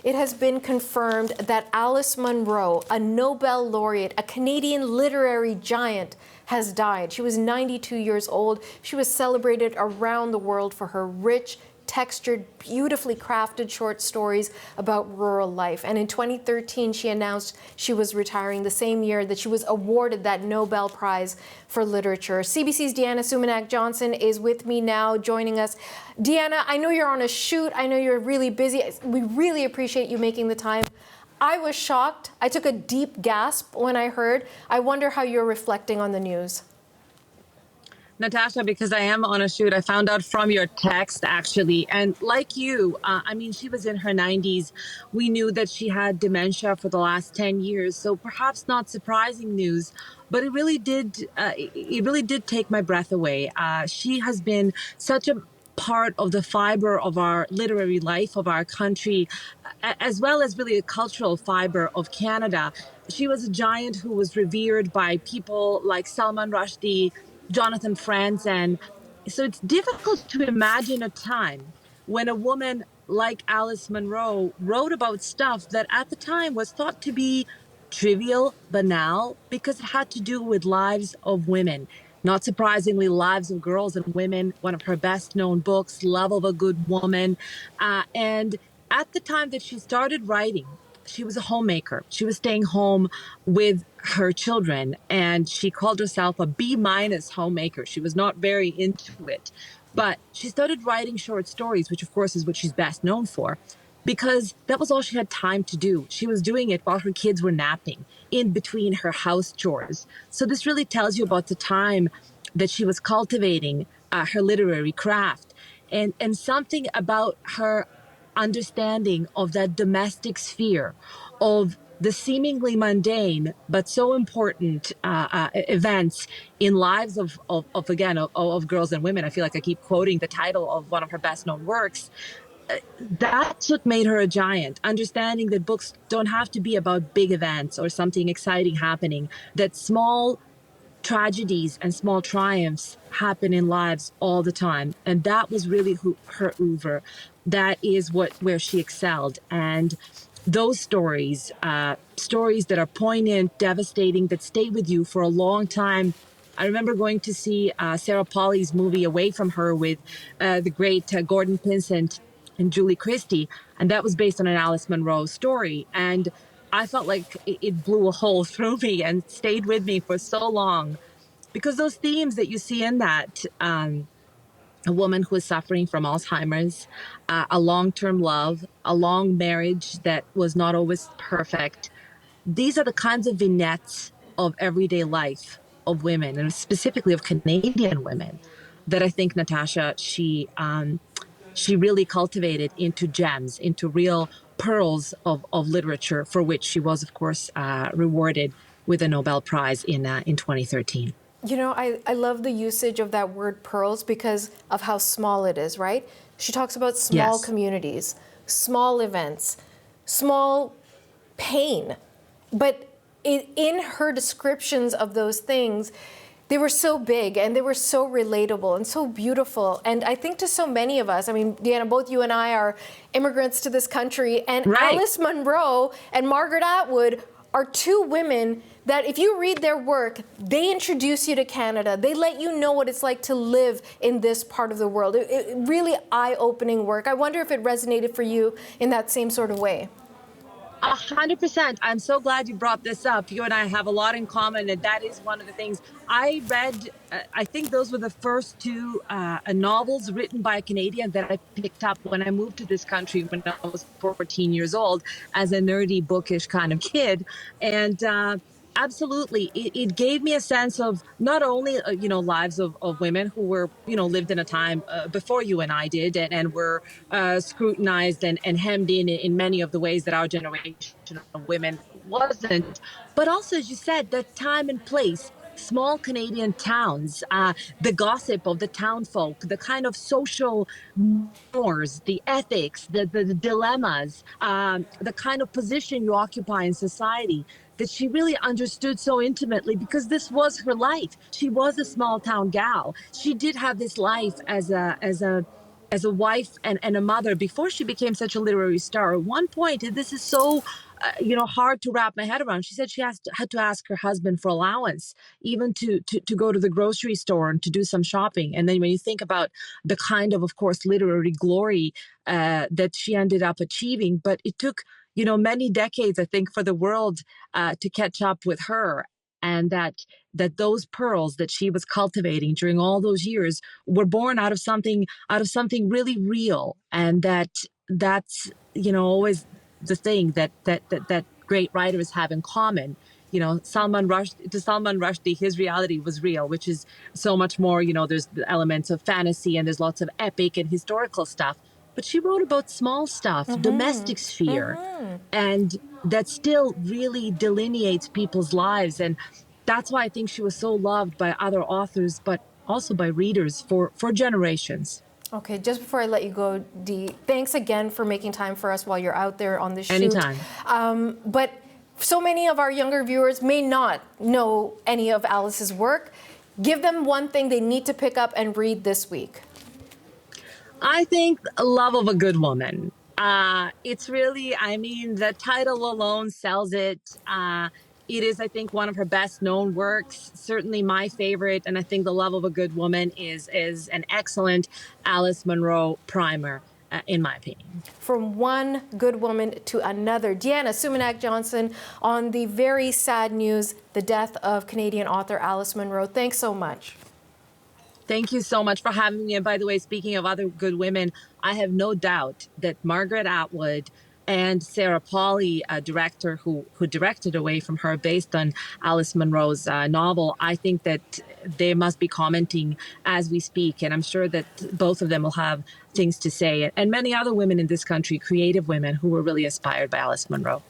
it has been confirmed that Alice Munro, a Nobel laureate, a Canadian literary giant, has died. She was 92 years old. She was celebrated around the world for her rich, textured, beautifully crafted short stories about rural life. And in 2013, she announced she was retiring, the same year that she was awarded that Nobel Prize for Literature. CBC's Deanna Sumanak-Johnson is with me now, joining us. Deanna, I know you're on a shoot. I know you're really busy. We really appreciate you making the time. I was shocked. I took a deep gasp when I heard. I wonder how you're reflecting on the news. Natasha, because I am on a shoot, I found out from your text, actually. And like you, I mean, she was in her 90s. We knew that she had dementia for the last 10 years. So perhaps not surprising news, but it really did take my breath away. She has been such a part of the fiber of our literary life of our country, as well as really a cultural fiber of Canada. She was a giant who was revered by people like Salman Rushdie, Jonathan Franzen. So it's difficult to imagine a time when a woman like Alice Munro wrote about stuff that at the time was thought to be trivial, banal, because it had to do with lives of women. Not surprisingly, lives of girls and women, one of her best known books, Love of a Good Woman. And at the time that she started writing, she was a homemaker. She was staying home with her children, and she called herself a B- homemaker. She was not very into it, but she started writing short stories, which of course is what she's best known for, because that was all she had time to do. She was doing it while her kids were napping in between her house chores. So this really tells you about the time that she was cultivating her literary craft, and something about her understanding of that domestic sphere, of the seemingly mundane but so important events in lives of girls and women. I feel like I keep quoting the title of one of her best known works. That's what made her a giant, understanding that books don't have to be about big events or something exciting happening, that small tragedies and small triumphs happen in lives all the time. And that was really her oeuvre. That is where she excelled. And those stories that are poignant, devastating, that stay with you for a long time. I remember going to see Sarah Polley's movie Away From Her with the great Gordon Pinsent and Julie Christie. And that was based on an Alice Munro story. And I felt like it blew a hole through me and stayed with me for so long, because those themes that you see in that, a woman who is suffering from Alzheimer's, a long-term love, a long marriage that was not always perfect. These are the kinds of vignettes of everyday life of women, and specifically of Canadian women, that I think Natasha, she really cultivated into gems, into real pearls of literature, for which she was, of course, rewarded with a Nobel Prize in 2013. You know, I love the usage of that word pearls because of how small it is, right? She talks about small communities, small events, small pain. But in her descriptions of those things, they were so big and they were so relatable and so beautiful. And I think to so many of us, I mean, Deanna, both you and I are immigrants to this country, and right. Alice Munro and Margaret Atwood are two women that if you read their work, they introduce you to Canada. They let you know what it's like to live in this part of the world. It really eye-opening work. I wonder if it resonated for you in that same sort of way. 100%. I'm so glad you brought this up. You and I have a lot in common, and that is one of the things I read. I think those were the first two novels written by a Canadian that I picked up when I moved to this country when I was 14 years old as a nerdy, bookish kind of kid. And absolutely, it gave me a sense of not only, lives of women who were, lived in a time before you and I did, and were scrutinized and hemmed in many of the ways that our generation of women wasn't. But also, as you said, the time and place, small Canadian towns, the gossip of the town folk, the kind of social mores, the ethics, the dilemmas, the kind of position you occupy in society, that she really understood so intimately, because this was her life. She was a small town gal. She did have this life as a as a wife and a mother before she became such a literary star. At one point, and this is so hard to wrap my head around. She said she had to ask her husband for allowance, even to go to the grocery store and to do some shopping. And then when you think about the kind of course, literary glory that she ended up achieving, but it took many decades, I think, for the world to catch up with her. And that those pearls that she was cultivating during all those years were born out of something really real, and that's always the thing that great writers have in common. Salman Rushdie, his reality was real, which is so much more. There's the elements of fantasy and there's lots of epic and historical stuff. But she wrote about small stuff, domestic sphere, and that still really delineates people's lives. And that's why I think she was so loved by other authors, but also by readers for generations. Okay, just before I let you go, Dee, thanks again for making time for us while you're out there on the shoot. Anytime. But so many of our younger viewers may not know any of Alice's work. Give them one thing they need to pick up and read this week. I think Love of a Good Woman. It's really, the title alone sells it. It is, I think, one of her best known works, certainly my favorite. And I think The Love of a Good Woman is an excellent Alice Munro primer, in my opinion. From one good woman to another. Deanna Sumanak-Johnson on the very sad news, the death of Canadian author Alice Munro. Thanks so much. Thank you so much for having me. And by the way, speaking of other good women, I have no doubt that Margaret Atwood and Sarah Polley, a director who directed Away from Her based on Alice Munro's novel, I think that they must be commenting as we speak. And I'm sure that both of them will have things to say. And many other women in this country, creative women who were really inspired by Alice Munro.